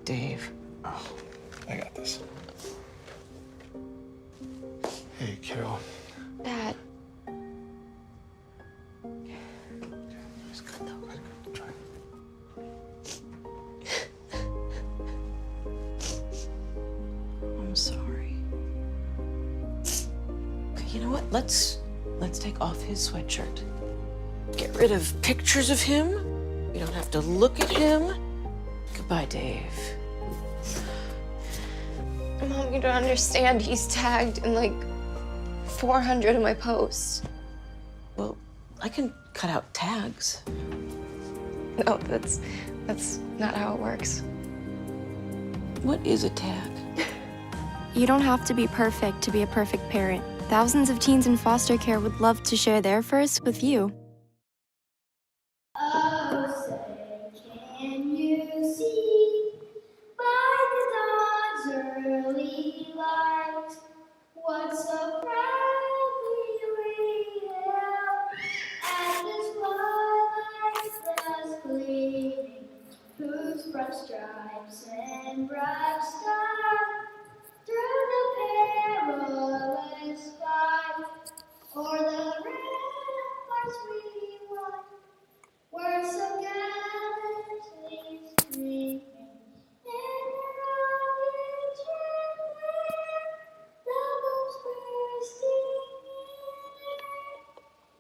Dave. Oh, I got this. Hey, Carol. Dad. It's good though. Try. I'm sorry. Okay, you know what? Let's take off his sweatshirt. Get rid of pictures of him. We don't have to look at him. Goodbye, Dave. Mom, you don't understand. He's tagged in like 400 of my posts. Well, I can cut out tags. No, that's not how it works. What is a tag? You don't have to be perfect to be a perfect parent. Thousands of teens in foster care would love to share their first with you. Oh, say, can you see by the dawn's early light what so proudly we hailed at the twilight that's gleaming, whose bright stripes and bright stars through the perilous fight o'er the ramparts we won were so gallantly streaming in the rocket chandelier, the bombs bursting in air,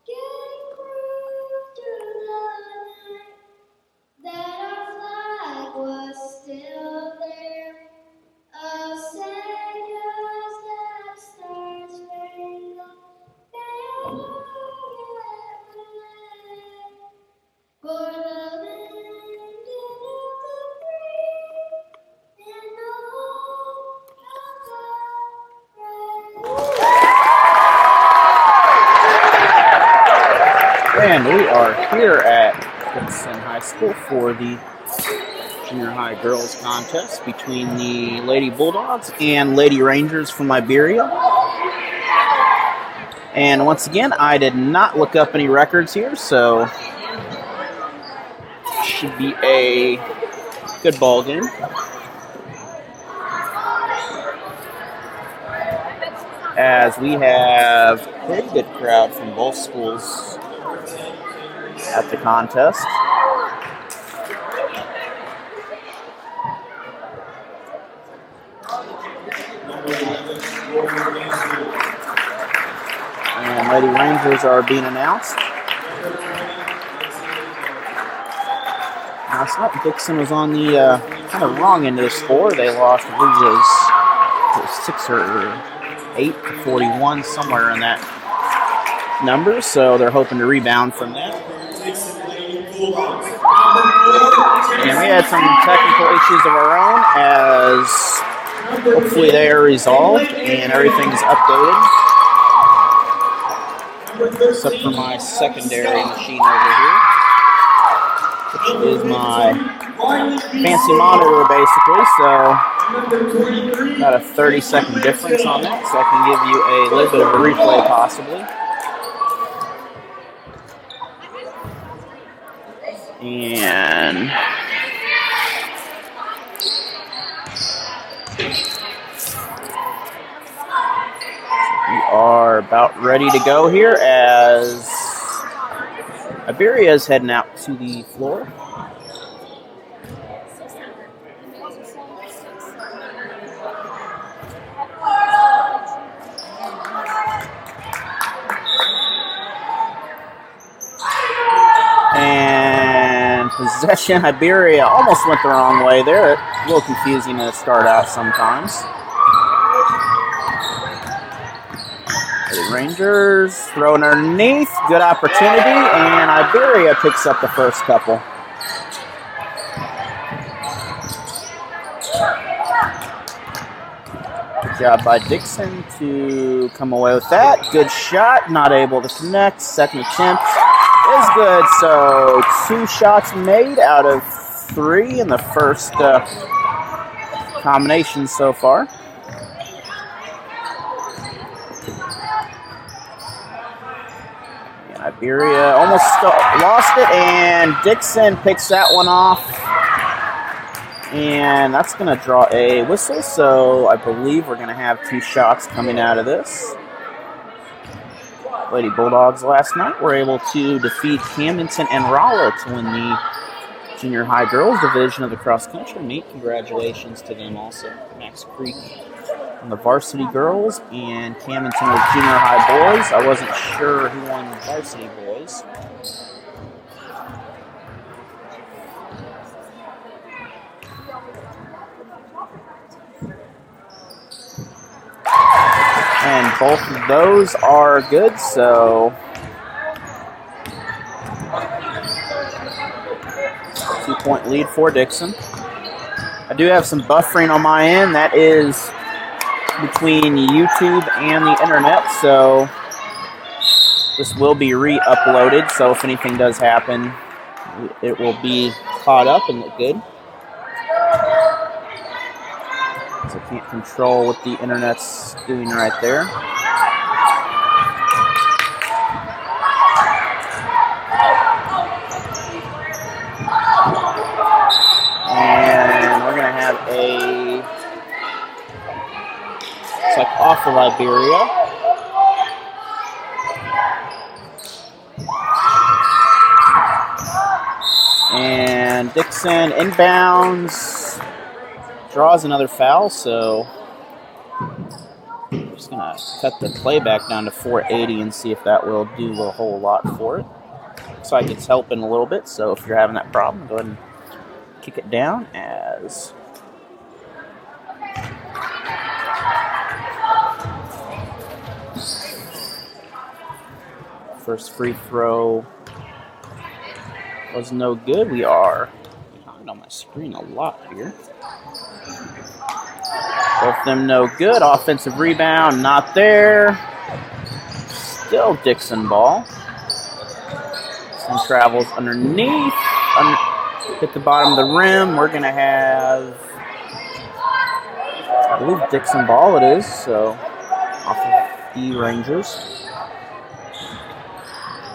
gave proof through the night that our flag was still there. Oh, say does that star-spangled banner yet wave for the land of the free and the home of the brave? And we are here at Dixon High School for the Junior High Girls Contest between the Lady Bulldogs and Lady Rangers from Iberia. And once again, I did not look up any records here, so it should be a good ball game. As we have a pretty good crowd from both schools at the contest. And Lady Rangers are being announced. Now, it's not Dixon was on the kind of wrong end of the score. They lost, I believe it was 6 or 8 to 41, somewhere in that number. So they're hoping to rebound from that. And we had some technical issues of our own, as hopefully they are resolved and everything is updated. Except for my secondary machine over here, which is my fancy monitor basically, so got a 30-second difference on that, so I can give you a little bit of a replay possibly. And we are about ready to go here as Iberia is heading out to the floor. And possession, Iberia almost went the wrong way there. A little confusing to start out sometimes. The Rangers throwing underneath, good opportunity, and Iberia picks up the first couple. Good job by Dixon to come away with that. Good shot, not able to connect. Second attempt is good. So 2 shots made out of 3 in the first combination so far. And Iberia almost lost it, and Dixon picks that one off. And that's going to draw a whistle, so I believe we're going to have 2 shots coming out of this. Lady Bulldogs last night were able to defeat Camdenton and Rolla to win the junior high girls division of the cross country meet. Congratulations to them also. Max Creek on the varsity girls and Camdenton was junior high boys. I wasn't sure who won the varsity boys. And both of those are good, so 2-point lead for Dixon. I do have some buffering on my end. That is between YouTube and the internet, so this will be re-uploaded, so if anything does happen, it will be caught up and look good. So I can't control what the internet's doing right there. And we're going to have a check off of Iberia. And Dixon inbounds. Draws another foul, so I'm just going to cut the playback down to 480 and see if that will do a whole lot for it. Looks like it's helping a little bit, so if you're having that problem, go ahead and kick it down as first free throw was no good. We are behind on my screen a lot here. Both of them no good. Offensive rebound, not there. Still Dixon ball. Dixon travels underneath. Hit the bottom of the rim. We're going to have, I believe, Dixon ball it is. So, off of the Rangers.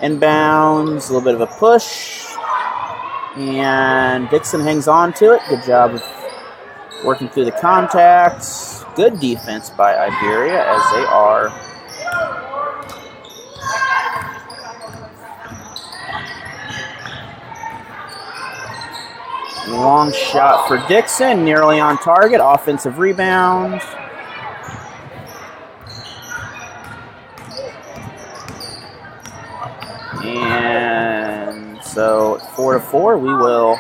Inbounds, a little bit of a push. And Dixon hangs on to it. Good job of working through the contacts. Good defense by Iberia as they are long shot for Dixon, nearly on target. Offensive rebound. And so 4-4, we will.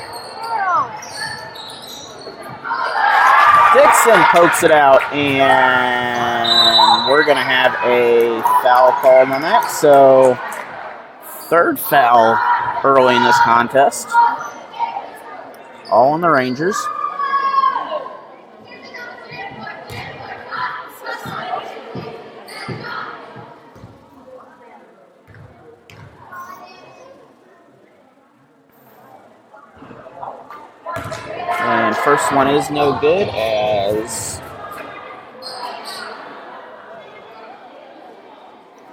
Dixon pokes it out, and we're going to have a foul called on that. So, third foul early in this contest. All on the Rangers. And first one is no good as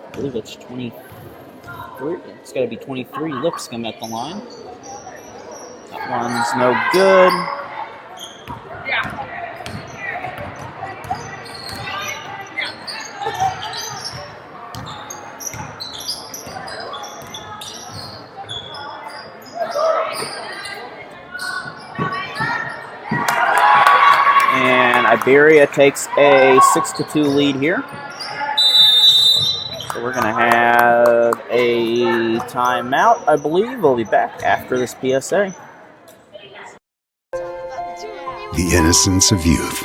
I believe it's 23. It's got to be 23 Lipscomb at the line. That one's no good. And Iberia takes a 6-2 lead here. So we're going to have a timeout, I believe. We'll be back after this PSA. The innocence of youth.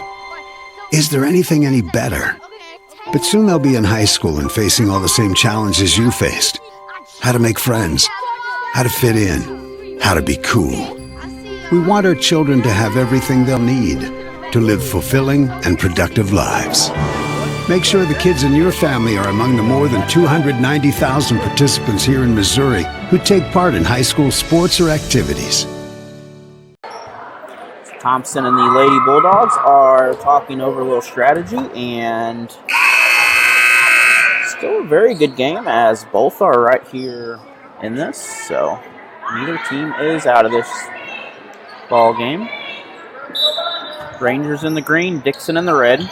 Is there anything any better? But soon they'll be in high school and facing all the same challenges you faced. How to make friends, how to fit in, how to be cool. We want our children to have everything they'll need to live fulfilling and productive lives. Make sure the kids in your family are among the more than 290,000 participants here in Missouri who take part in high school sports or activities. Thompson and the Lady Bulldogs are talking over a little strategy, and still a very good game as both are right here in this, so neither team is out of this ball game. Rangers in the green, Dixon in the red.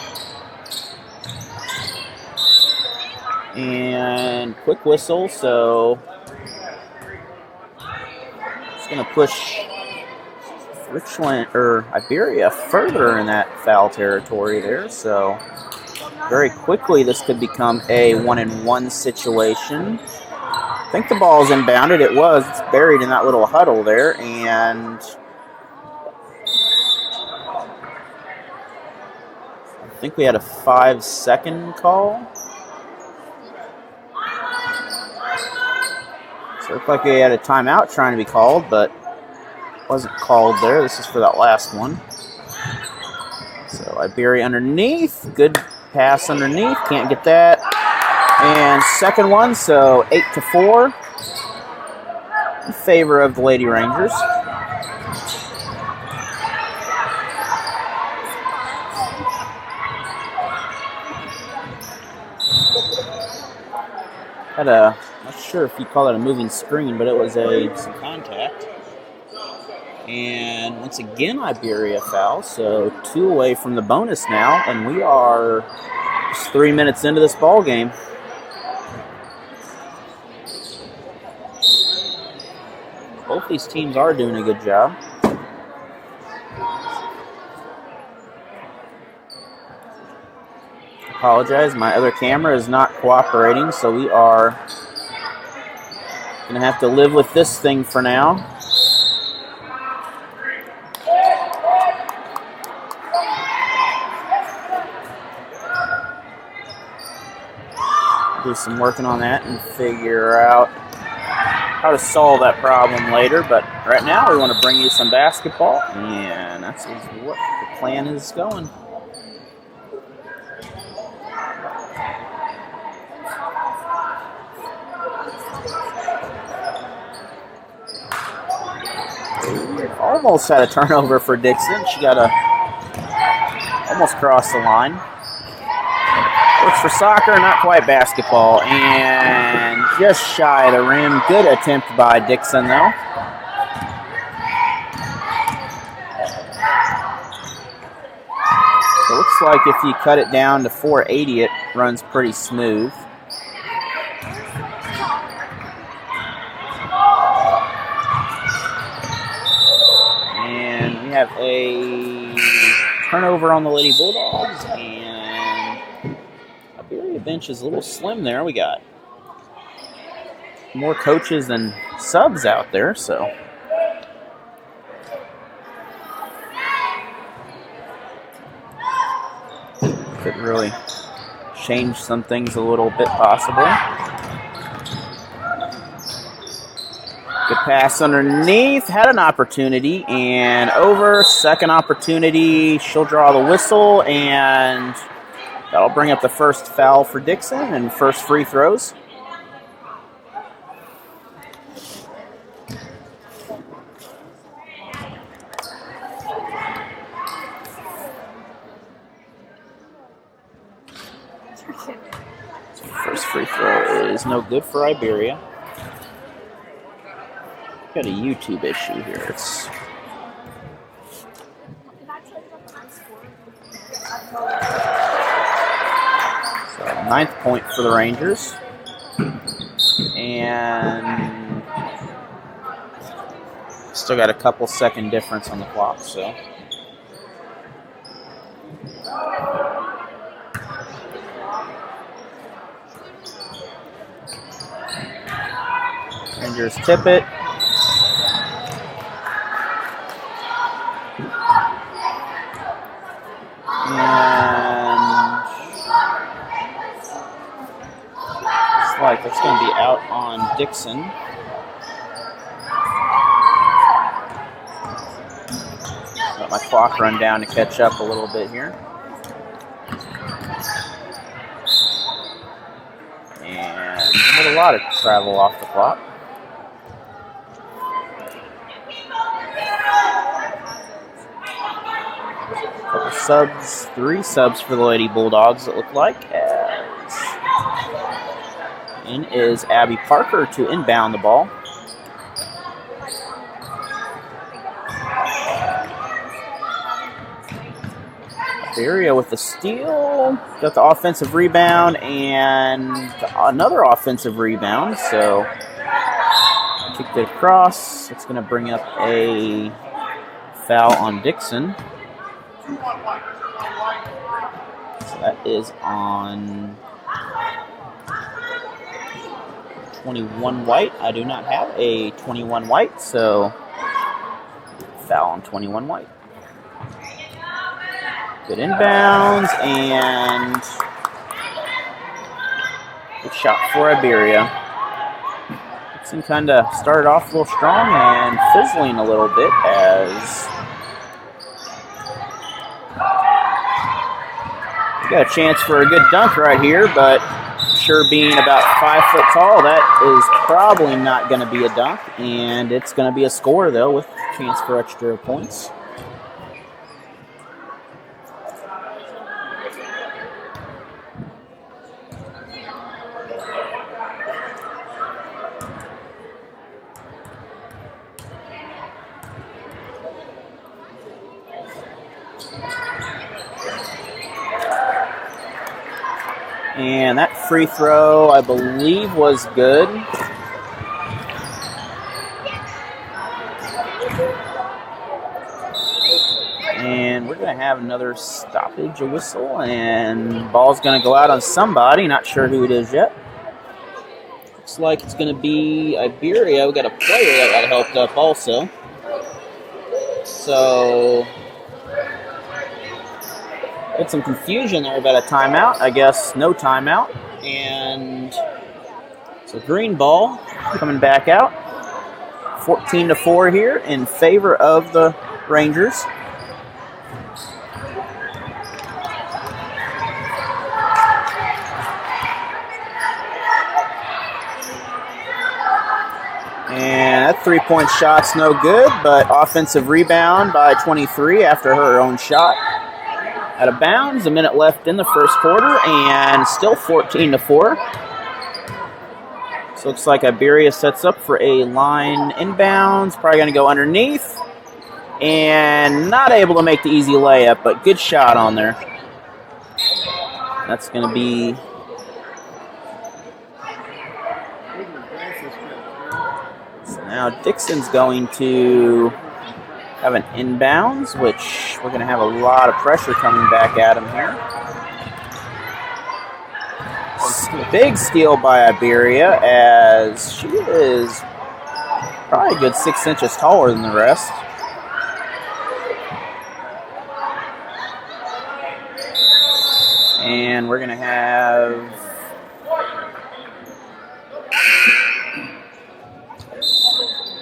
And quick whistle, so it's going to push Richland or Iberia further in that foul territory there. So very quickly this could become a 1-and-1 situation. I think the ball's inbounded. It was. It's buried in that little huddle there, and I think we had a 5-second call. So it looked like we had a timeout trying to be called, but wasn't called there. This is for that last one. So Iberia underneath. Good pass underneath. Can't get that. And second one, so 8-4 in favor of the Lady Rangers. Had a, not sure if you call it a moving screen, but it was some contact. And once again, Iberia foul, so 2 away from the bonus now, and we are just 3 minutes into this ball game. Both these teams are doing a good job. Apologize, my other camera is not cooperating, so we are going to have to live with this thing for now. Do some working on that and figure out how to solve that problem later, but right now we want to bring you some basketball, and that's what the plan is going. Almost had a turnover for Dixon. She got almost crossed the line. Works for soccer, not quite basketball, and just shy of the rim. Good attempt by Dixon, though. So it looks like if you cut it down to 480, it runs pretty smooth. And we have a turnover on the Lady Bulldogs, and Iberia bench is a little slim there. We got more coaches than subs out there, so could really change some things a little bit possibly. Good pass underneath, had an opportunity, and over, second opportunity, she'll draw the whistle, and that'll bring up the first foul for Dixon and first free throws. So first free throw is no good for Iberia. Got a YouTube issue here. It's so 9th point for the Rangers, and still got a couple second difference on the clock. So Rangers tip it. And looks like that's going to be out on Dixon. Let my clock run down to catch up a little bit here. And not a lot of travel off the clock. Couple subs, 3 subs for the Lady Bulldogs, it looked like. As in is Abby Parker to inbound the ball. Iberia with the steal. Got the offensive rebound and another offensive rebound. So kicked it across. It's going to bring up a foul on Dixon. So that is on 21 White. I do not have a 21 White, so foul on 21 White. Good inbounds and good shot for Iberia. Dixon kind of started off a little strong and fizzling a little bit as we got a chance for a good dunk right here, but sure being about 5 foot tall, that is probably not going to be a dunk, and it's going to be a score though with a chance for extra points. And that free throw, I believe, was good. And we're going to have another stoppage, a whistle, and ball's going to go out on somebody. Not sure who it is yet. Looks like it's going to be Iberia. We got a player that got helped up also. So had some confusion there about a timeout. I guess no timeout. And so green ball coming back out. 14-4 here in favor of the Rangers. And that three-point shot's no good, but offensive rebound by 23 after her own shot. Out of bounds, a minute left in the first quarter, and still 14-4. So looks like Iberia sets up for a line inbounds. Probably going to go underneath. And not able to make the easy layup, but good shot on there. That's going to be... So now Dixon's going to have an inbounds, which we're going to have a lot of pressure coming back at him here. Big steal by Iberia, as she is probably a good 6 inches taller than the rest. And we're going to have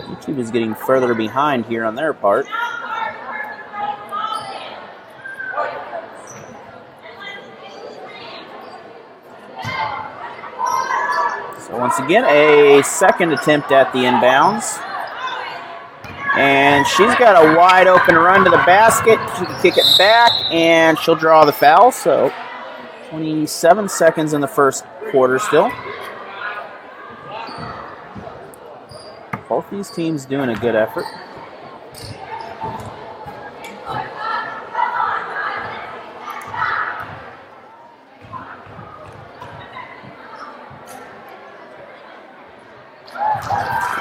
YouTube is getting further behind here on their part. So once again, a second attempt at the inbounds. And she's got a wide open run to the basket. She can kick it back, and she'll draw the foul. So 27 seconds in the first quarter still. Both these teams doing a good effort.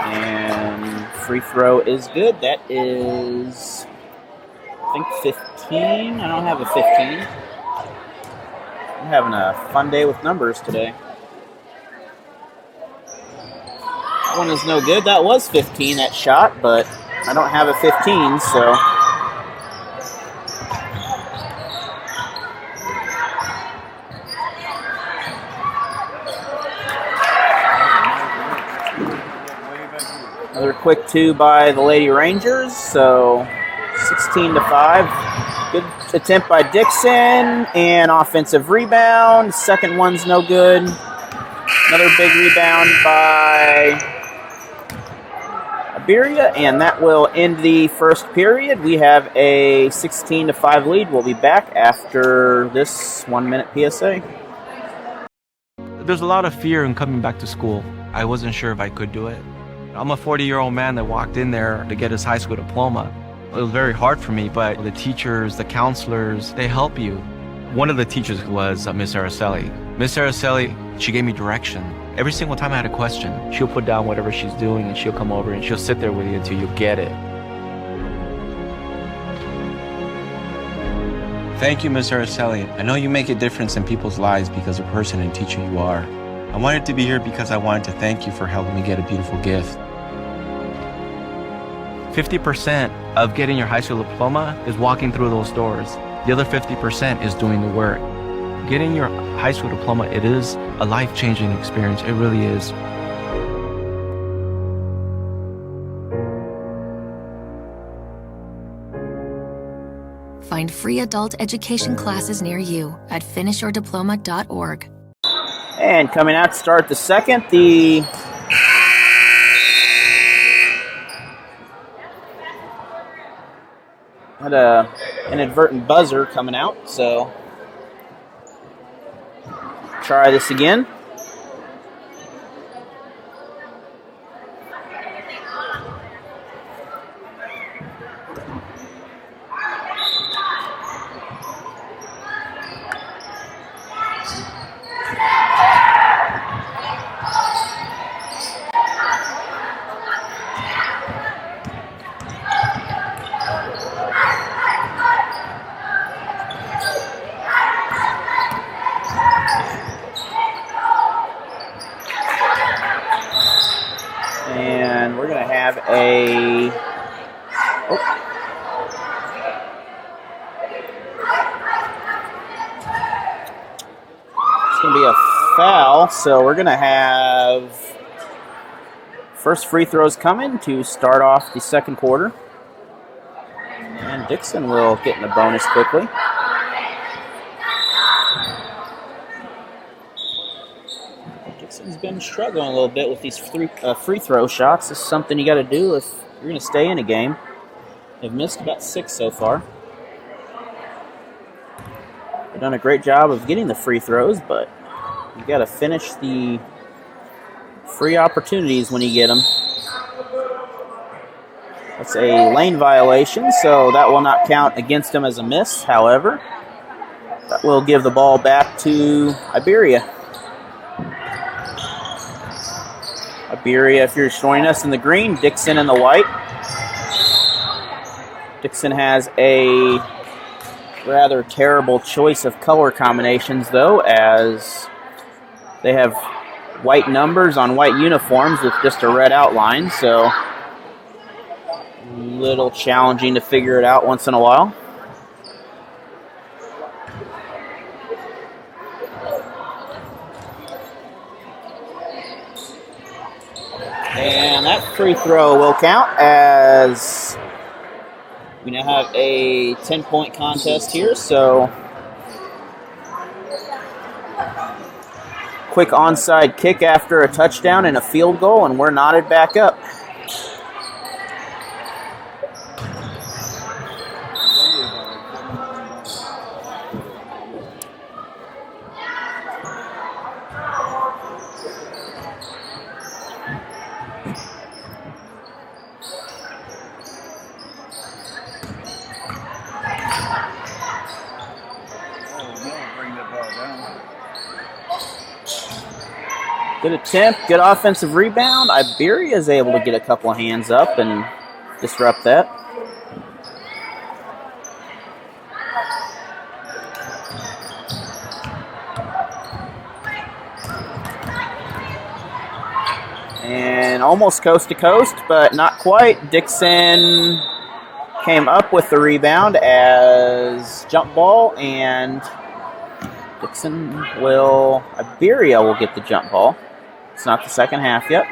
And free throw is good. That is, I think, 15. I don't have a 15. I'm having a fun day with numbers today. That one is no good. That was 15, that shot, but I don't have a 15, so. Another quick two by the Lady Rangers, so 16-5. Good attempt by Dixon, and offensive rebound. Second one's no good. Another big rebound by Iberia, and that will end the first period. We have a 16-5 lead. We'll be back after this 1-minute PSA. There's a lot of fear in coming back to school. I wasn't sure if I could do it. I'm a 40-year-old man that walked in there to get his high school diploma. It was very hard for me, but the teachers, the counselors, they help you. One of the teachers was Miss Araceli. Miss Araceli, she gave me direction. Every single time I had a question, she'll put down whatever she's doing and she'll come over and she'll sit there with you until you get it. Thank you, Miss Araceli. I know you make a difference in people's lives because of the person and teacher you are. I wanted to be here because I wanted to thank you for helping me get a beautiful gift. 50% of getting your high school diploma is walking through those doors. The other 50% is doing the work. Getting your high school diploma, it is a life-changing experience. It really is. Find free adult education classes near you at finishyourdiploma.org. And coming out to start the second, the had a inadvertent buzzer coming out, so try this again. And we're going to have a... It's going to be a foul, so we're going to have first free throws coming to start off the second quarter. And Dixon will get in the bonus quickly. Dixon's been struggling a little bit with these free throw shots. This is something you got to do if you're going to stay in a game. They've missed about 6 so far. They've done a great job of getting the free throws, but you got to finish the free opportunities when you get them. That's a lane violation, so that will not count against them as a miss. However, that will give the ball back to Iberia. Iberia, if you're joining us in the green, Dixon in the white. Dixon has a rather terrible choice of color combinations, though, as they have white numbers on white uniforms with just a red outline, so a little challenging to figure it out once in a while. And that free throw will count as we now have a 10-point contest here, so quick onside kick after a touchdown and a field goal, and we're knotted back up. Good attempt, good offensive rebound. Iberia is able to get a couple of hands up and disrupt that. And almost coast to coast, but not quite. Dixon came up with the rebound as jump ball, and Iberia will get the jump ball. It's not the second half yet.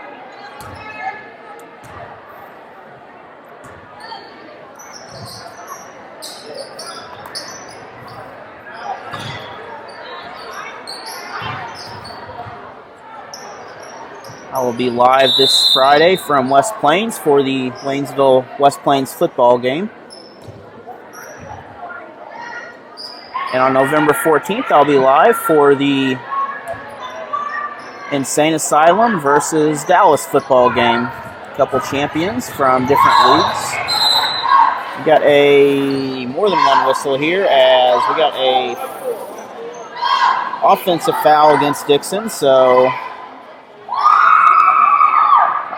I will be live this Friday from West Plains for the Waynesville-West Plains football game. And on November 14th, I'll be live for the Insane Asylum versus Dallas football game. A couple champions from different leagues. We got more than one whistle here, as we got a Offensive foul against Dixon, so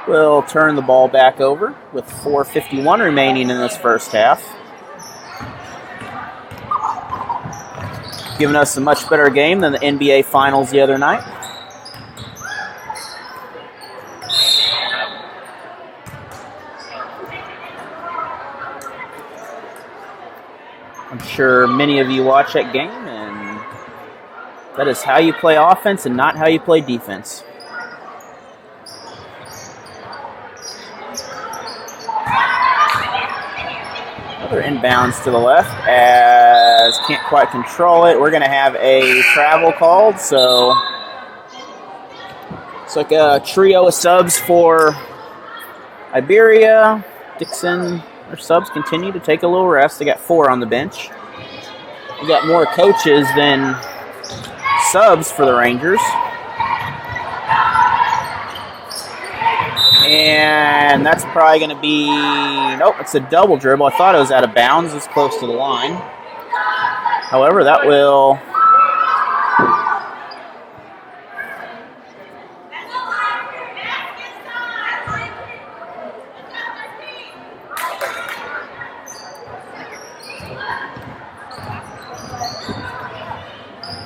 we'll turn the ball back over with 4:51 remaining in this first half. Giving us a much better game than the NBA Finals the other night. I'm sure many of you watch that game, and that is how you play offense and not how you play defense. Another inbounds to the left as can't quite control it. We're going to have a travel called, so it's like a trio of subs for Iberia. Dixon, our subs continue to take a little rest. They got 4 on the bench. We got more coaches than subs for the Rangers. And that's probably going to be, nope, it's a double dribble. I thought it was out of bounds. It's close to the line. However, that will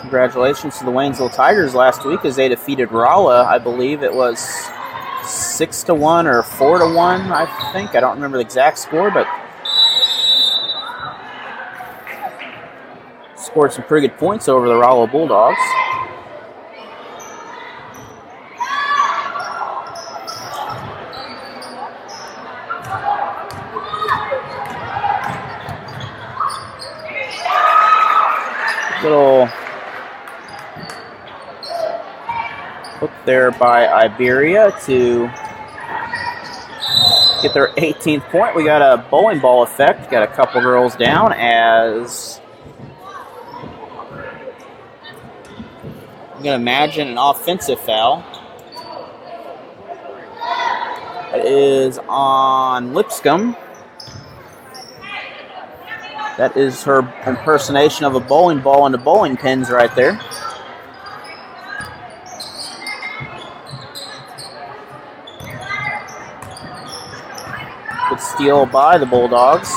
congratulations to the Waynesville Tigers last week as they defeated Rolla. I believe it was 6-1 or 4-1, I think. I don't remember the exact score, but scored some pretty good points over the Rolla Bulldogs. Little hook there by Iberia to get their 18th point. We got a bowling ball effect. Got a couple girls down as I'm going to imagine an offensive foul. That is on Lipscomb. That is her impersonation of a bowling ball into bowling pins right there. Good steal by the Bulldogs.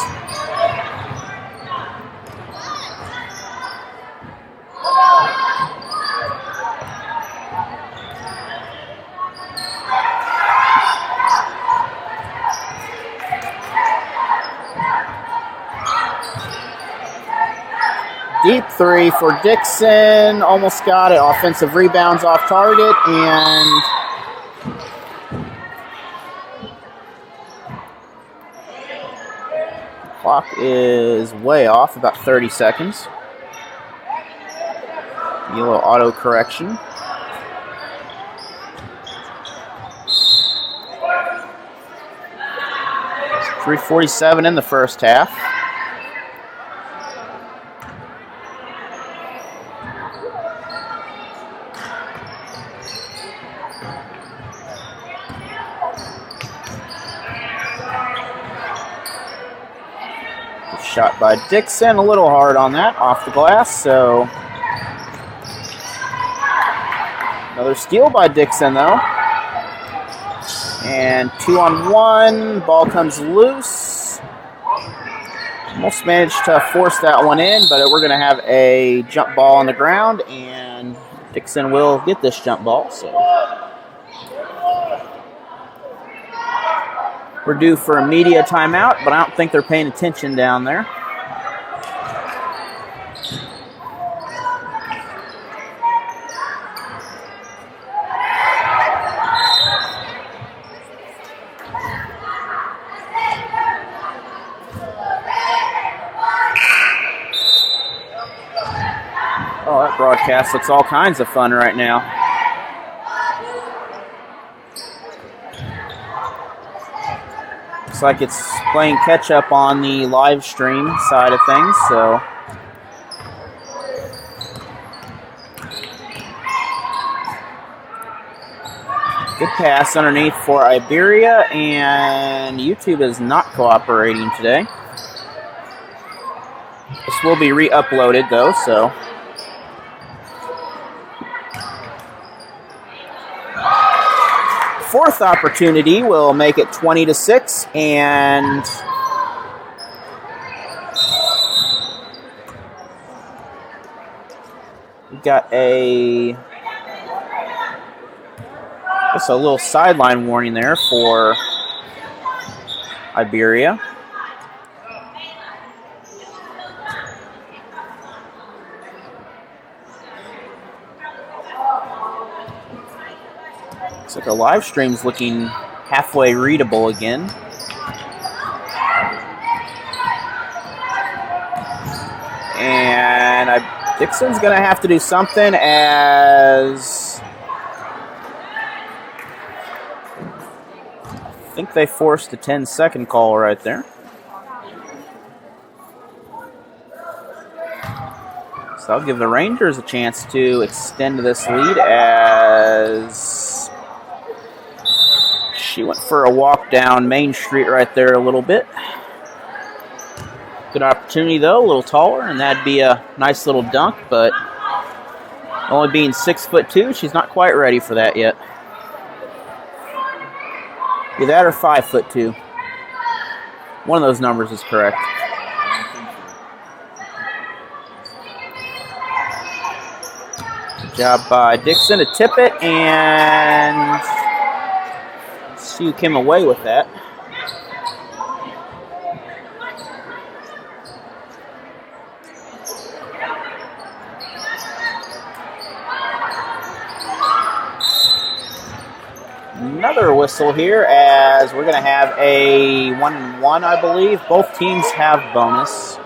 Deep three for Dixon. Almost got it. Offensive rebounds off target, and clock is way off, about 30 seconds. A little auto correction. .347 in the first half. Shot by Dixon, a little hard on that, off the glass, so another steal by Dixon though. And 2-on-1, ball comes loose. Almost managed to force that one in, but we're going to have a jump ball on the ground, and Dixon will get this jump ball, so we're due for a media timeout, but I don't think they're paying attention down there. Oh, that broadcast looks all kinds of fun right now. Looks like it's playing catch up on the live stream side of things, so good pass underneath for Iberia, and YouTube is not cooperating today. This will be re-uploaded though, so fourth opportunity will make it 20-6, and we got just a little sideline warning there for Iberia. Looks like our live stream's looking halfway readable again. And Dixon's going to have to do something, as I think they forced a 10-second call right there. So I'll give the Rangers a chance to extend this lead, as she went for a walk down Main Street right there a little bit. Good opportunity, though, a little taller, and that'd be a nice little dunk, but only being 6'2", she's not quite ready for that yet. Either that or 5'2". One of those numbers is correct. Good job by Dixon to tip it, and see who came away with that. Another whistle here, as we're going to have a 1-1, I believe. Both teams have bonus.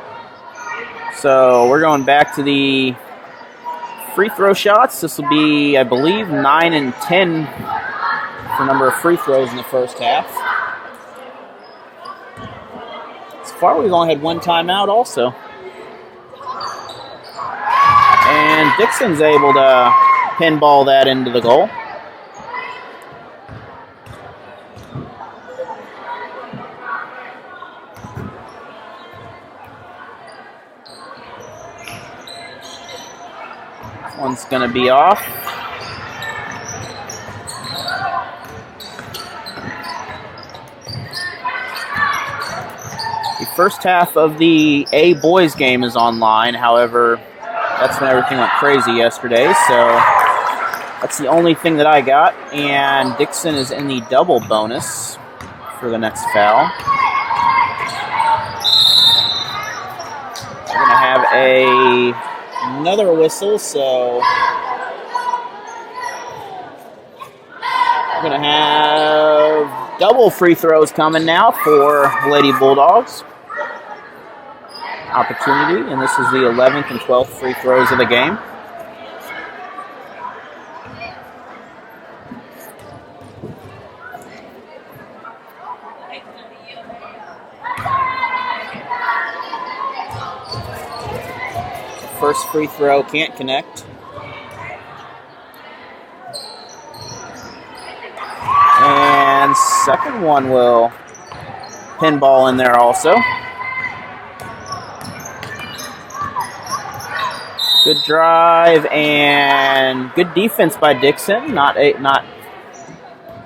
So we're going back to the free throw shots. This will be, I believe, 9 and 10 for number of free throws in the first half. So far, we've only had one timeout also. And Dixon's able to pinball that into the goal. One's going to be off. The first half of the A boys game is online. However, that's when everything went crazy yesterday. So that's the only thing that I got. And Dixon is in the double bonus for the next foul. We're going to have another whistle, so we're going to have double free throws coming now for Lady Bulldogs. Opportunity, and this is the 11th and 12th free throws of the game. First free throw can't connect. And second one will pinball in there also. Good drive and good defense by Dixon, not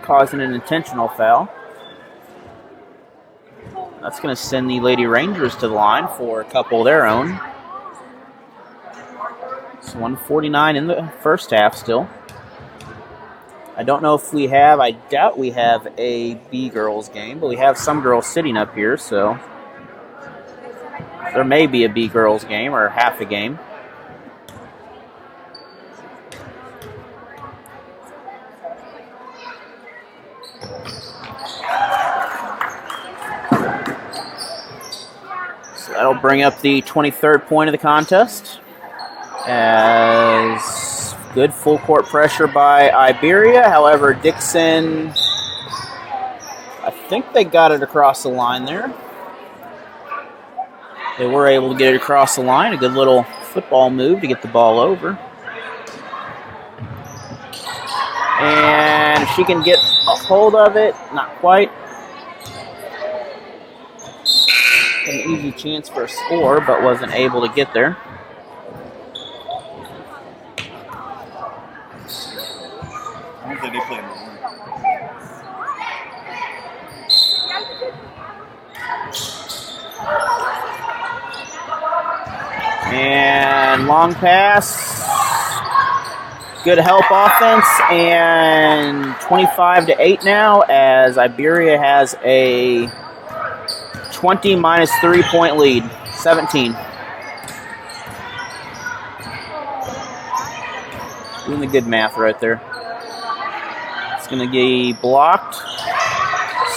causing an intentional foul. That's going to send the Lady Rangers to the line for a couple of their own. It's 1:49 in the first half still. I don't know if we have, I doubt we have a B girls game, but we have some girls sitting up here, so there may be a B girls game or half a game. So that'll bring up the 23rd point of the contest. As good full court pressure by Iberia. However, Dixon, I think they got it across the line there. They were able to get it across the line. A good little football move to get the ball over. And if she can get a hold of it, not quite. An easy chance for a score, but wasn't able to get there. I don't think they play in the morning. long pass. Good help offense, and 25-8 now as Iberia has a 20 minus 3-point lead. 17. Doing the good math right there. It's going to be blocked.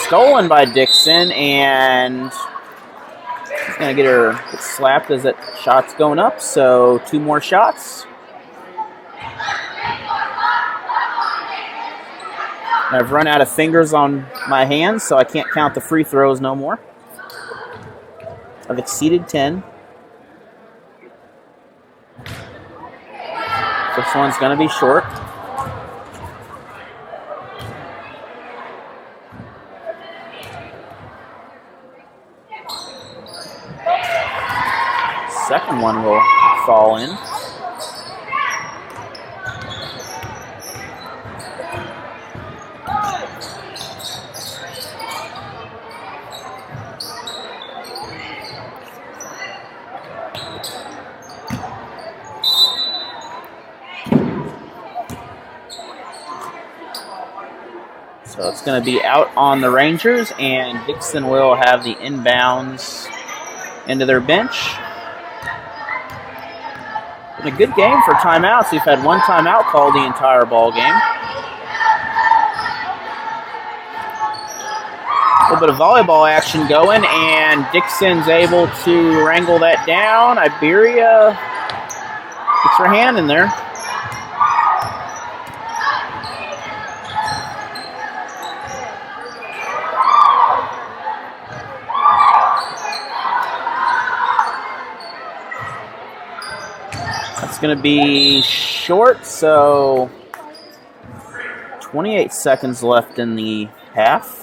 Stolen by Dixon, and she's going to get slapped as that shot's going up, so 2 more shots. I've run out of fingers on my hands, so I can't count the free throws no more. I've exceeded 10. This one's going to be short. Second one will fall in. So it's going to be out on the Rangers, and Dixon will have the inbounds into their bench. Been a good game for timeouts. We've had 1 timeout called the entire ball game. A little bit of volleyball action going, and Dixon's able to wrangle that down. Iberia gets her hand in there. That's going to be short, so 28 seconds left in the half.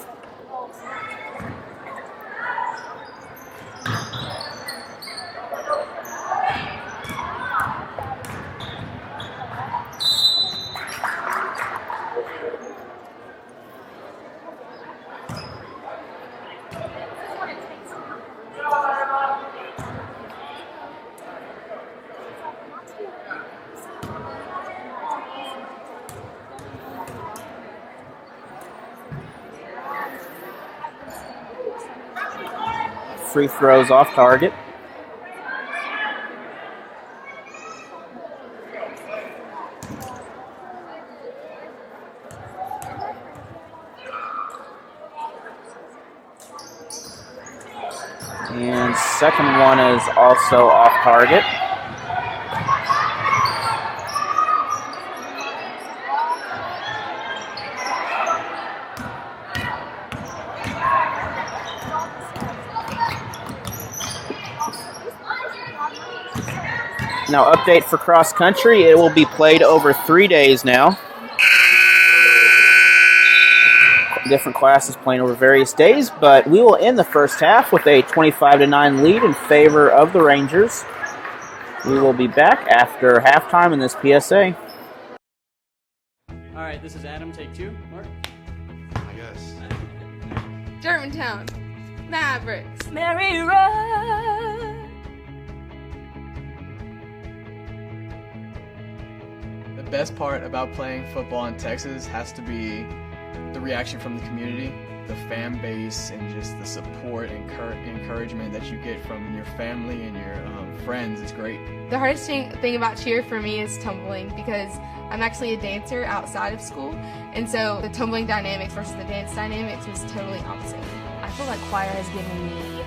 Free throws off target. And second one is also off target. Now, update for cross country. It will be played over 3 days now. Different classes playing over various days, but we will end the first half with a 25-9 lead in favor of the Rangers. We will be back after halftime in this PSA. All right, this is Adam. Take 2. Mark? I guess. Germantown. Mavericks. Mary Rose. The best part about playing football in Texas has to be the reaction from the community, the fan base, and just the support and encouragement that you get from your family and your friends. It's great. The hardest thing about cheer for me is tumbling, because I'm actually a dancer outside of school, and so the tumbling dynamics versus the dance dynamics was totally opposite. I feel like choir has given me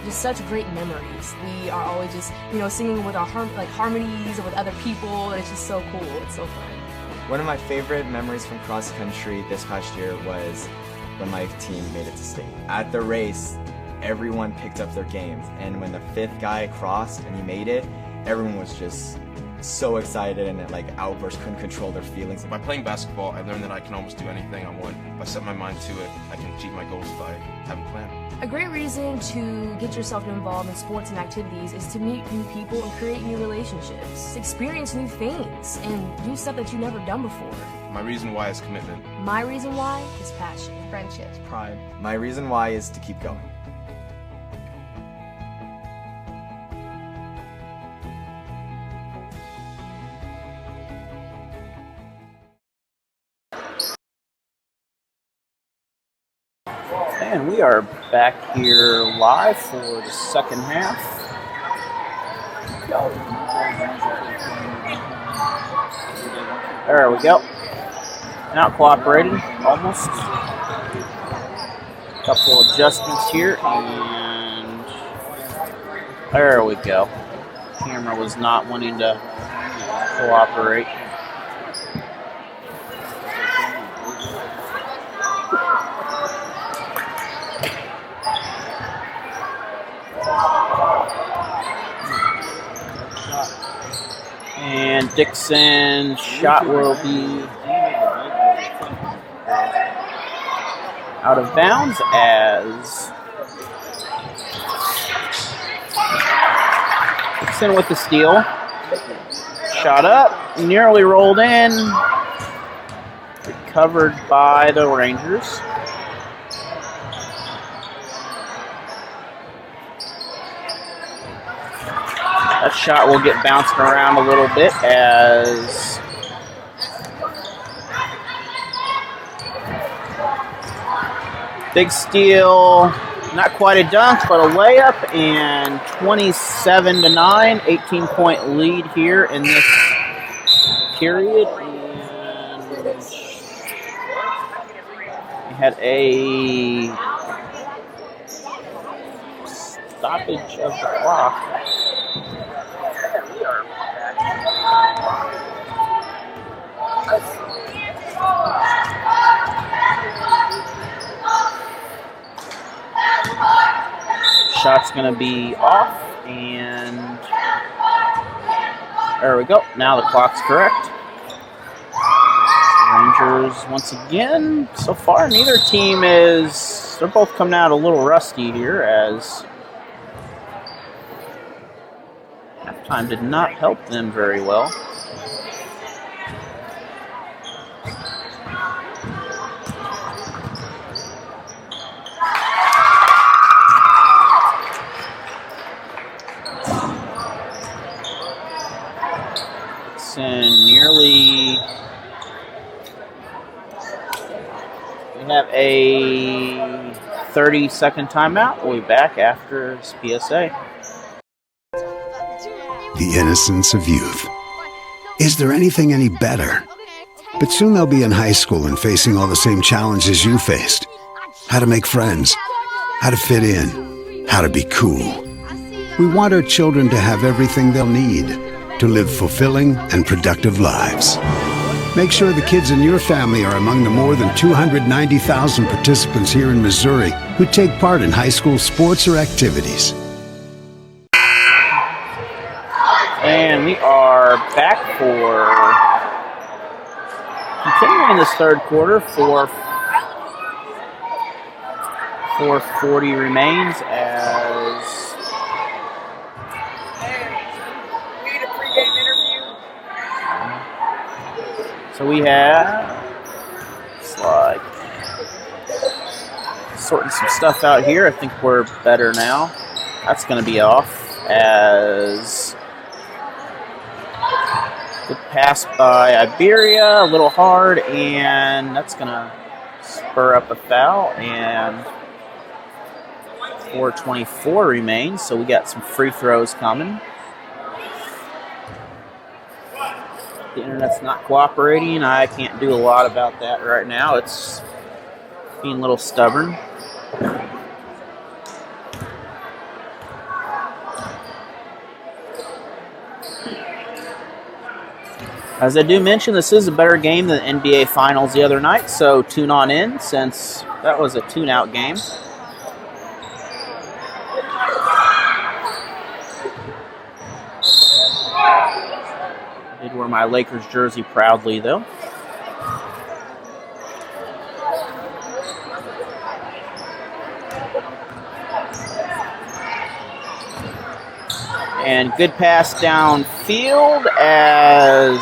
just such great memories. We are always just, singing with our harmonies or with other people, and it's just so cool. It's so fun. One of my favorite memories from cross country this past year was when my team made it to state. At the race, everyone picked up their game, and when the 5th guy crossed and he made it, everyone was just so excited and outbursts, couldn't control their feelings. By playing basketball, I learned that I can almost do anything I want. If I set my mind to it, I can achieve my goals if I have a plan. A great reason to get yourself involved in sports and activities is to meet new people and create new relationships, experience new things, and do stuff that you've never done before. My reason why is commitment. My reason why is passion, Friendships. Pride. My reason why is to keep going. we are back here live for the second half. There we go. Not cooperating, almost. Couple adjustments here, and there we go. Camera was not wanting to cooperate. And Dixon's shot will be out of bounds as Dixon with the steal. Shot up, nearly rolled in. Recovered by the Rangers. That shot will get bouncing around a little bit as big steal, not quite a dunk, but a layup, and 27-9, 18-point lead here in this period. And we had a stoppage of the clock. Shot's going to be off, and there we go. Now the clock's correct. Rangers, once again, so far neither team is, they're both coming out a little rusty here as halftime did not help them very well. And nearly, we have a 30-second timeout. We'll be back after this PSA. The innocence of youth. Is there anything any better? But soon they'll be in high school and facing all the same challenges you faced. How to make friends, how to fit in, how to be cool. We want our children to have everything they'll need to live fulfilling and productive lives. Make sure the kids in your family are among the more than 290,000 participants here in Missouri who take part in high school sports or activities. And we are back for continuing this third quarter. 4:40 remains as so we have, it's like sorting some stuff out here. I think we're better now. That's going to be off as good pass by Iberia, a little hard, and that's going to spur up a foul, and 4:24 remains, so we got some free throws coming. The internet's not cooperating. I can't do a lot about that right now. It's being a little stubborn. As I do mention, this is a better game than the NBA Finals the other night, so tune on in since that was a tune-out game. I did wear my Lakers jersey proudly, though. And good pass downfield as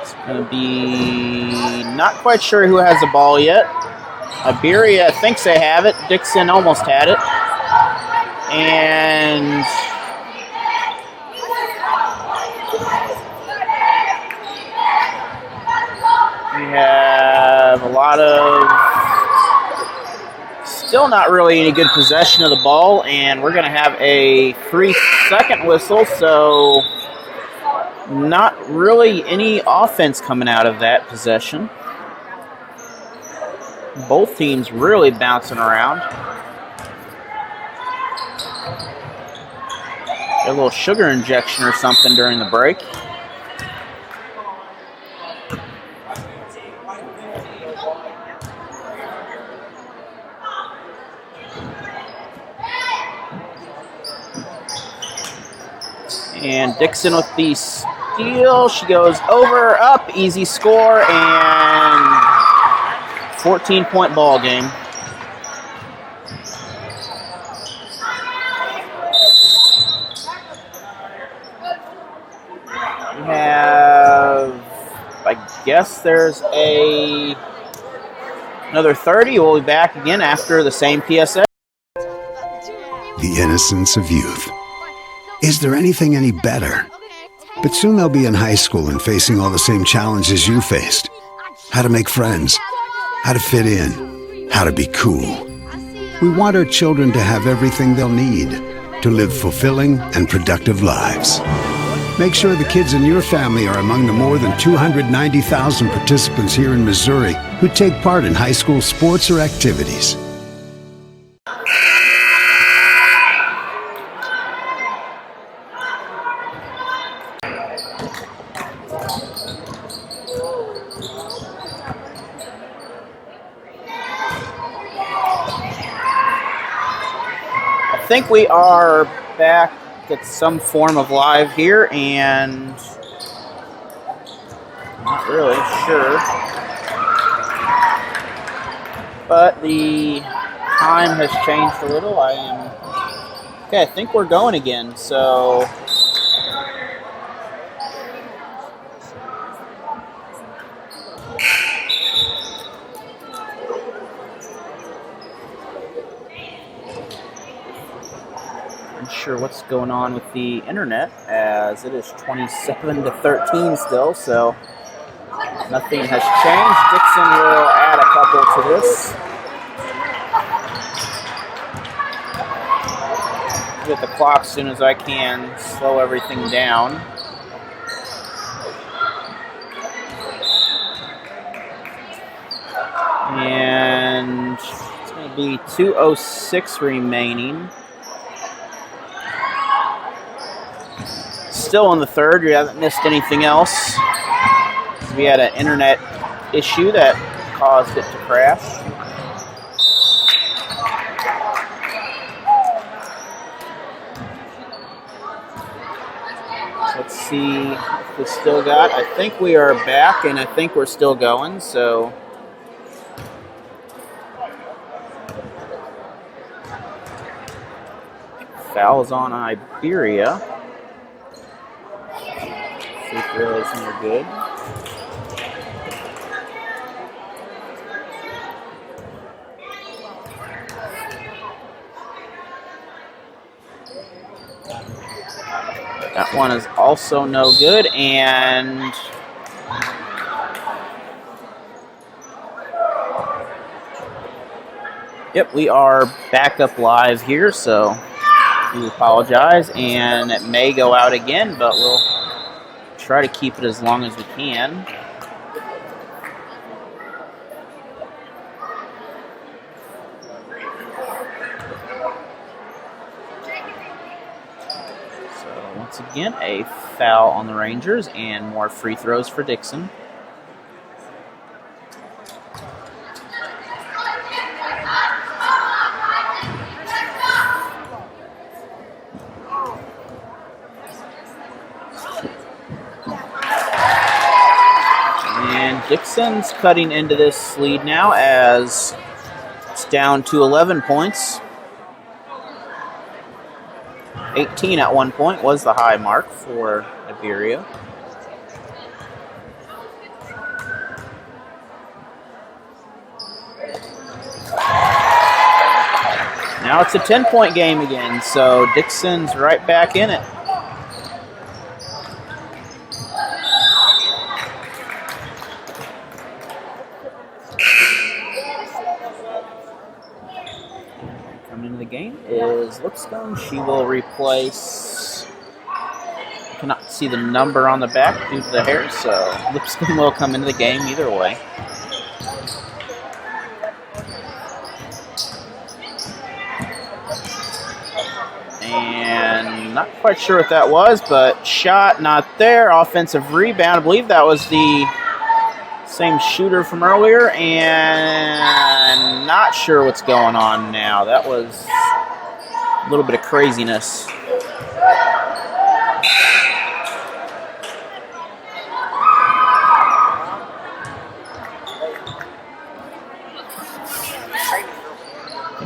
it's going to be not quite sure who has the ball yet. Iberia thinks they have it. Dixon almost had it. And we have a lot of Still not really any good possession of the ball, and we're going to have a 3-second whistle, so not really any offense coming out of that possession. Both teams really bouncing around. A little sugar injection or something during the break. And Dixon with the steal. She goes over, up, easy score, and 14-point ball game. We have, I guess there's another 30. We'll be back again after the same PSA. The innocence of youth. Is there anything any better? But soon they'll be in high school and facing all the same challenges you faced. How to make friends, how to fit in, how to be cool. We want our children to have everything they'll need to live fulfilling and productive lives. Make sure the kids in your family are among the more than 290,000 participants here in Missouri who take part in high school sports or activities. I think we are back at some form of live here, and I'm not really sure, but the time has changed a little. Okay, I think we're going again, so sure what's going on with the internet, as it is 27-13 still, so nothing has changed. Dixon will add a couple to this. Get the clock as soon as I can, slow everything down. And it's going to be 2:06 remaining. Still in the third. We haven't missed anything else. We had an internet issue that caused it to crash. Let's see if we still got. I think we are back, and I think we're still going, so. Foul's on Iberia. Free throws are good. That one is also no good, and yep, we are back up live here, so we apologize, and it may go out again, but we'll try to keep it as long as we can. So once again, a foul on the Rangers and more free throws for Dixon. Dixon's cutting into this lead now as it's down to 11 points. 18 at one point was the high mark for Iberia. Now it's a 10-point game again, so Dixon's right back in it. Coming into the game is Lipscomb. She will replace. Cannot see the number on the back due to the hair, so Lipscomb will come into the game either way. And not quite sure what that was, but shot not there. Offensive rebound. I believe that was the same shooter from earlier, and not sure what's going on now. That was a little bit of craziness.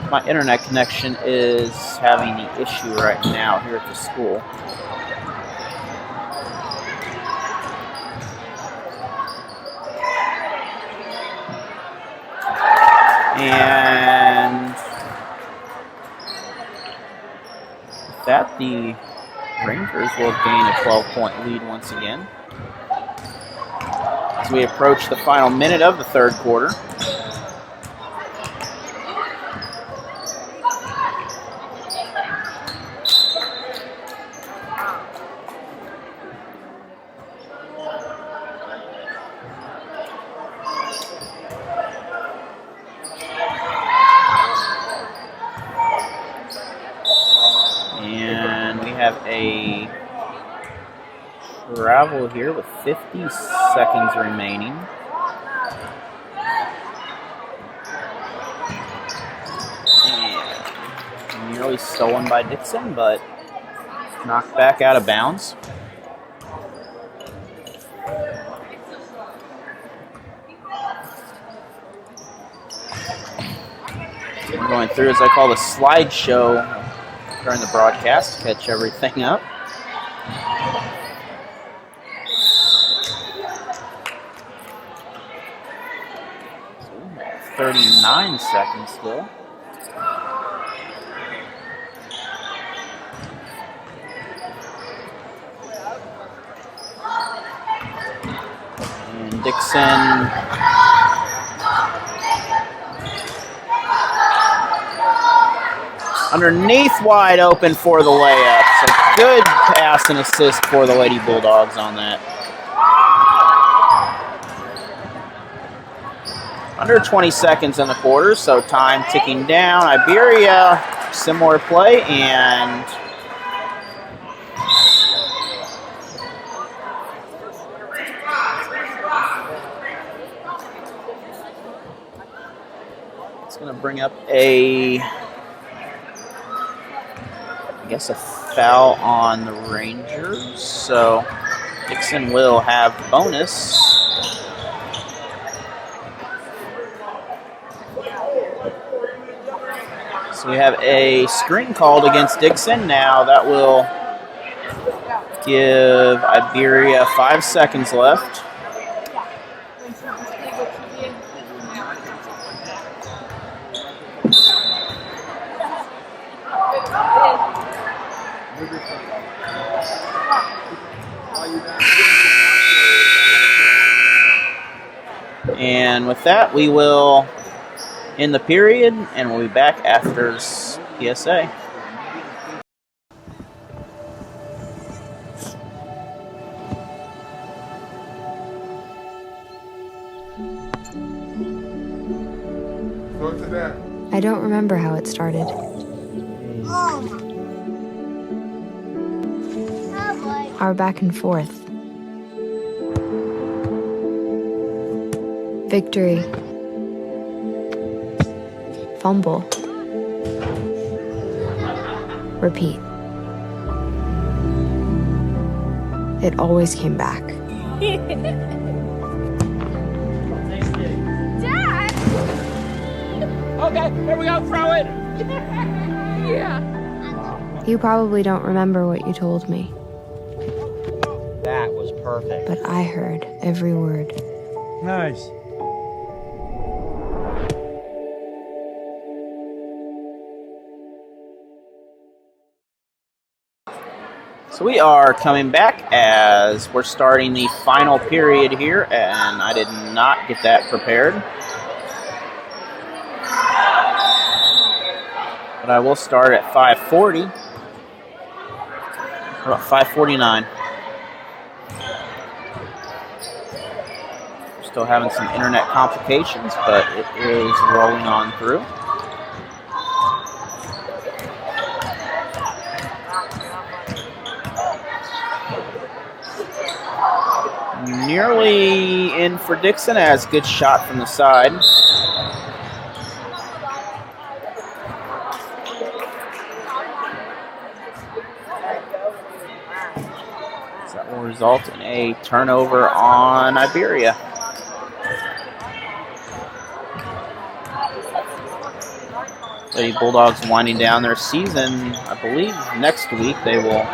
My internet connection is having the issue right now here at the school. And with that, the Rangers will gain a 12-point lead once again as we approach the final minute of the third quarter. A travel here with 50 seconds remaining. And nearly stolen by Dixon, but knocked back out of bounds. I'm going through, as I call, the slideshow during the broadcast to catch everything up. So 39 seconds still. And Dixon underneath, wide open for the layup. So good pass and assist for the Lady Bulldogs on that. Under 20 seconds in the quarter, so time ticking down. Iberia, similar play, and it's going to bring up a foul on the Rangers, so Dixon will have bonus. So we have a screen called against Dixon. Now that will give Iberia 5 seconds left. And with that, we will end the period, and we'll be back after PSA. I don't remember how it started. Our back and forth. Victory. Fumble. Repeat. It always came back. Dad! Okay, here we go, throw it! Yeah. You probably don't remember what you told me, That was perfect. but I heard every word. Nice. So we are coming back as we're starting the final period here, and I did not get that prepared. But I will start at 5:40. About 5:49. Still having some internet complications, but it is rolling on through. Nearly in for Dixon, as good shot from the side. So that will result in a turnover on Iberia. The Bulldogs winding down their season. I believe next week they will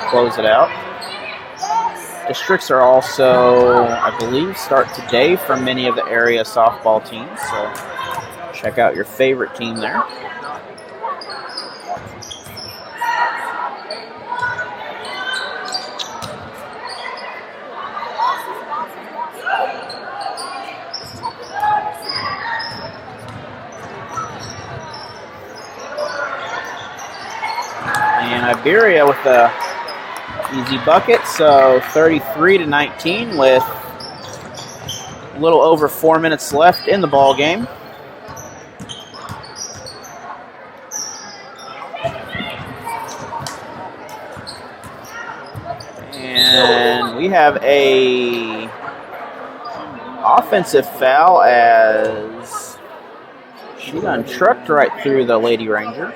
close it out. Districts are also, I believe, start today for many of the area softball teams. So check out your favorite team there. And Iberia with the easy bucket, so 33-19 with a little over 4 minutes left in the ball game. And we have a offensive foul as she done trucked right through the Lady Ranger.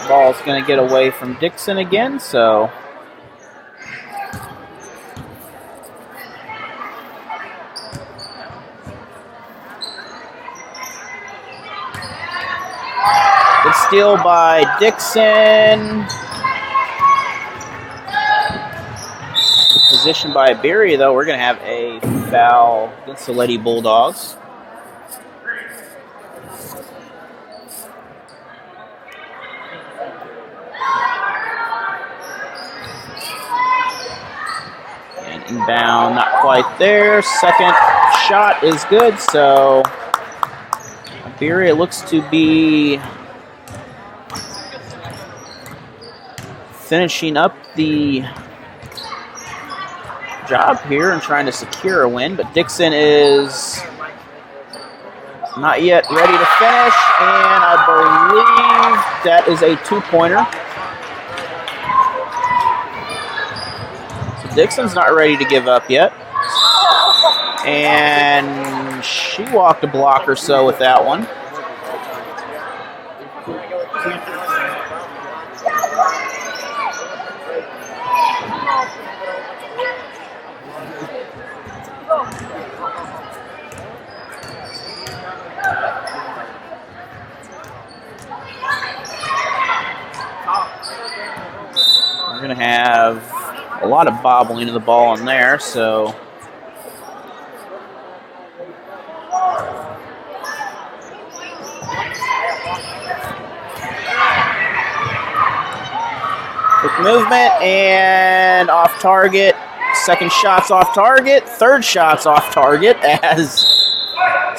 Ball's going to get away from Dixon again, so good steal by Dixon. Good position by Iberia, though. We're going to have a foul against the Lady Bulldogs. Inbound, not quite there. Second shot is good, so Iberia looks to be finishing up the job here and trying to secure a win, but Dixon is not yet ready to finish, and I believe that is a two-pointer. Dixon's not ready to give up yet. And she walked a block or so with that one. We're going to have a lot of bobbling of the ball in there, so quick movement and off target. Second shot's off target. Third shot's off target as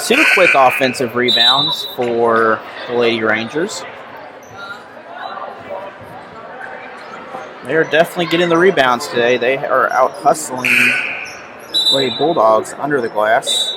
two quick offensive rebounds for the Lady Rangers. They are definitely getting the rebounds today. They are out hustling Lady Bulldogs under the glass.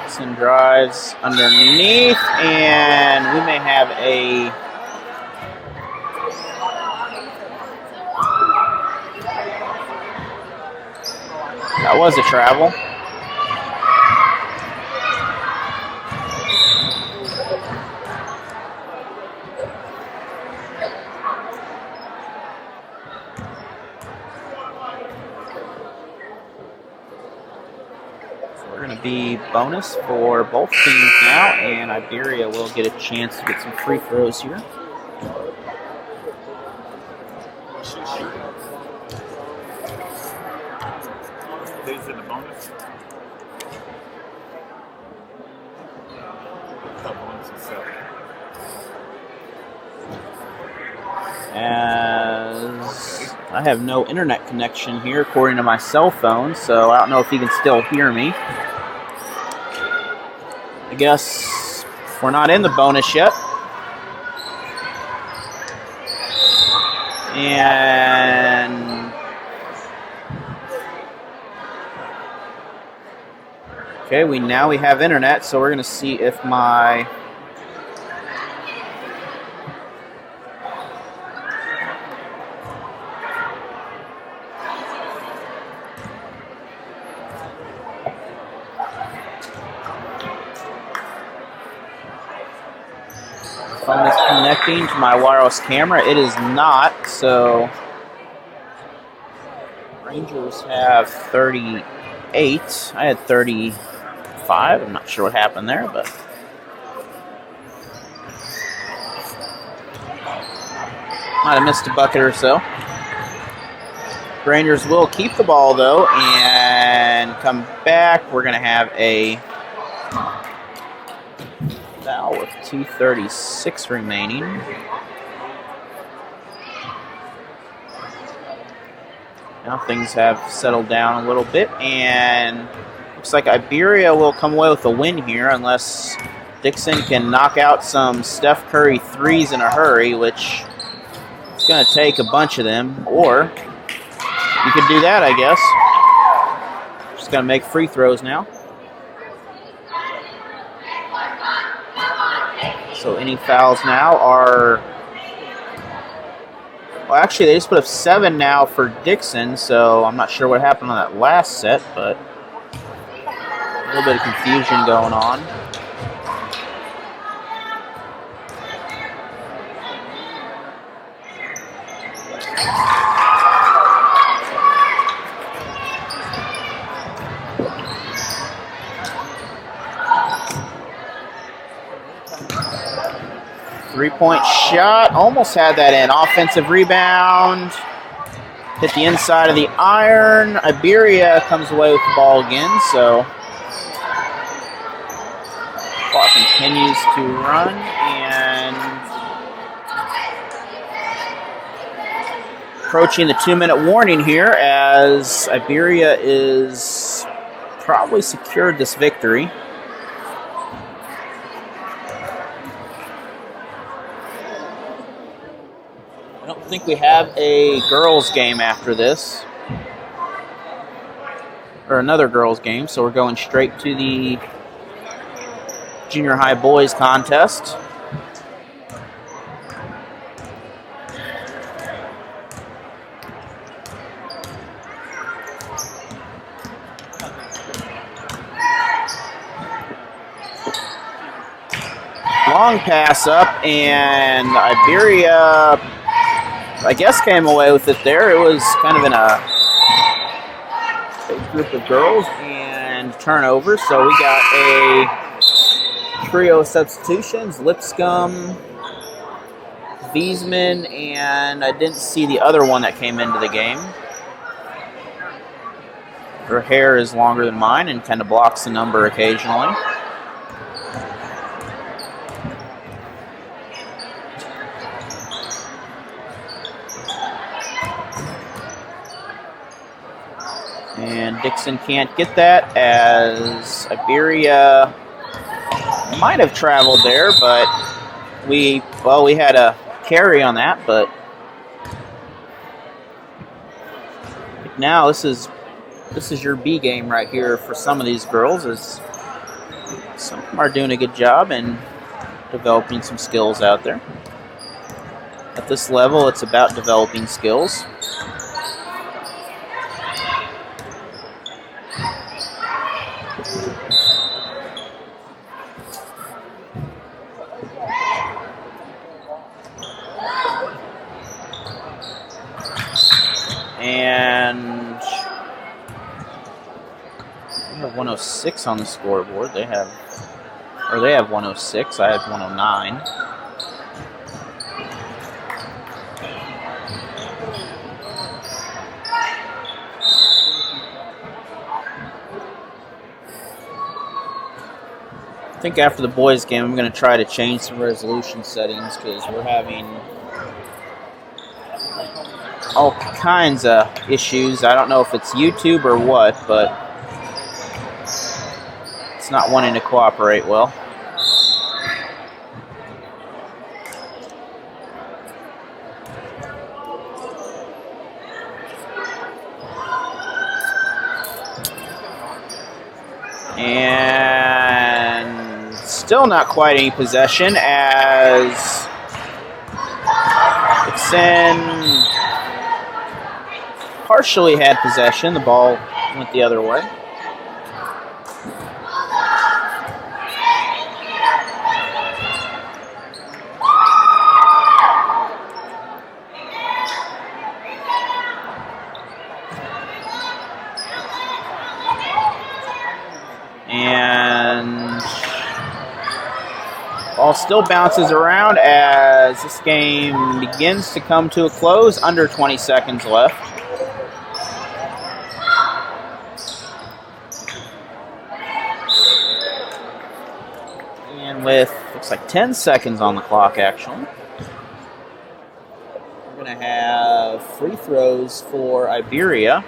Dixon drives underneath, and we may have a That was a travel. So we're going to be bonus for both teams now, and Iberia will get a chance to get some free throws here. Who's in the bonus? As I have no internet connection here according to my cell phone, so I don't know if you can still hear me. I guess we're not in the bonus yet. And okay, we have internet, so we're going to see if my phone is connecting to my wireless camera. It is not, so Rangers have 38. I had 35. I'm not sure what happened there, but might have missed a bucket or so. Rangers will keep the ball, though, and come back. We're going to have a foul with 2:36 remaining. Now things have settled down a little bit, and looks like Iberia will come away with a win here unless Dixon can knock out some Steph Curry threes in a hurry, which is going to take a bunch of them, or you could do that, I guess. Just going to make free throws now. So any fouls now are... Well, actually, they just put up 7 now for Dixon, so I'm not sure what happened on that last set, but a little bit of confusion going on. Three-point shot, almost had that in. Offensive rebound, hit the inside of the iron. Iberia comes away with the ball again, so clock continues to run, and approaching the 2-minute warning here as Iberia is probably secured this victory. I don't think we have a girls game after this, or another girls game, so we're going straight to the junior high boys contest. Long pass up, and Iberia, I guess, came away with it there. It was kind of in a big group of girls and turnover, so we got a trio of substitutions: Lipscomb, Wiesman, and I didn't see the other one that came into the game. Her hair is longer than mine and kind of blocks the number occasionally. And Dixon can't get that as Iberia might have traveled there, but we had a carry on that, but now this is your B game right here for some of these girls, as some of them are doing a good job and developing some skills out there. At this level, it's about developing skills. And we have 106 on the scoreboard. They have 106. I have 109. I think after the boys' game, I'm going to try to change some resolution settings because we're having all kinds of issues. I don't know if it's YouTube or what, but it's not wanting to cooperate well. And still not quite any possession as Dixon partially had possession. The ball went the other way. And ball still bounces around as this game begins to come to a close. Under 20 seconds left. And with, looks like 10 seconds on the clock, actually. We're going to have free throws for Iberia.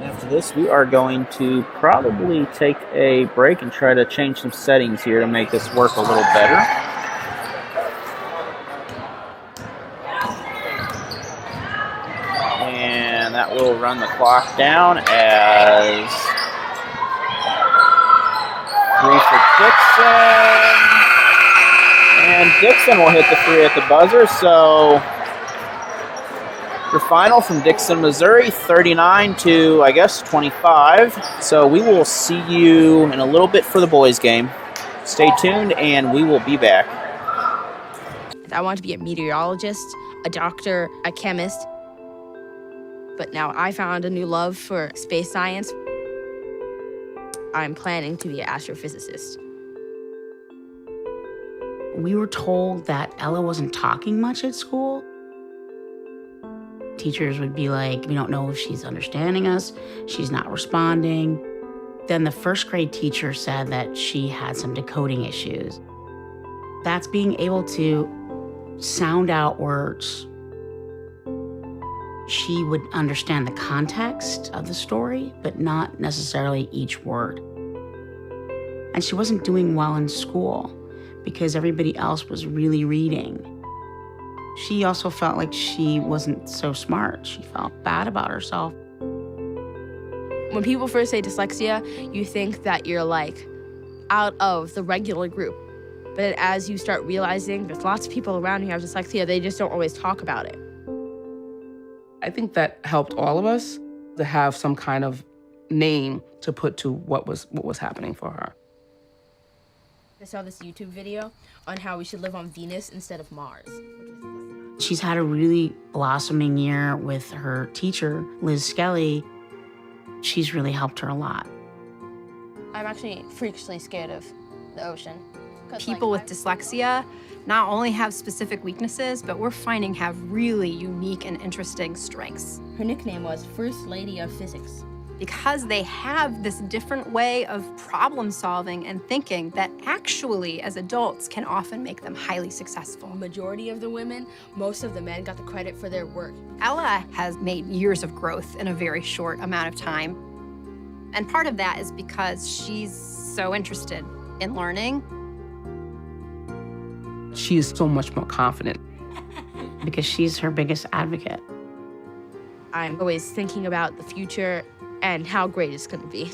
After this, we are going to probably take a break and try to change some settings here to make this work a little better. And that will run the clock down as 3 for Dixon. And Dixon will hit the 3 at the buzzer, so your final from Dixon, Missouri, 39 to, I guess, 25. So we will see you in a little bit for the boys' game. Stay tuned, and we will be back. I wanted to be a meteorologist, a doctor, a chemist. But now I found a new love for space science. I'm planning to be an astrophysicist. We were told that Ella wasn't talking much at school. Teachers would be like, we don't know if she's understanding us, she's not responding. Then the first grade teacher said that she had some decoding issues. That's being able to sound out words. She would understand the context of the story, but not necessarily each word. And she wasn't doing well in school because everybody else was really reading. She also felt like she wasn't so smart. She felt bad about herself. When people first say dyslexia, you think that you're like out of the regular group. But as you start realizing there's lots of people around who have dyslexia, they just don't always talk about it. I think that helped all of us to have some kind of name to put to what was happening for her. I saw this YouTube video on how we should live on Venus instead of Mars. She's had a really blossoming year with her teacher, Liz Skelly. She's really helped her a lot. I'm actually freakishly scared of the ocean. People with dyslexia not only have specific weaknesses, but we're finding have really unique and interesting strengths. Her nickname was First Lady of Physics. Because they have this different way of problem solving and thinking that actually, as adults, can often make them highly successful. Majority of the women, most of the men got the credit for their work. Ella has made years of growth in a very short amount of time. And part of that is because she's so interested in learning. She is so much more confident. Because she's her biggest advocate. I'm always thinking about the future and how great it's going to be.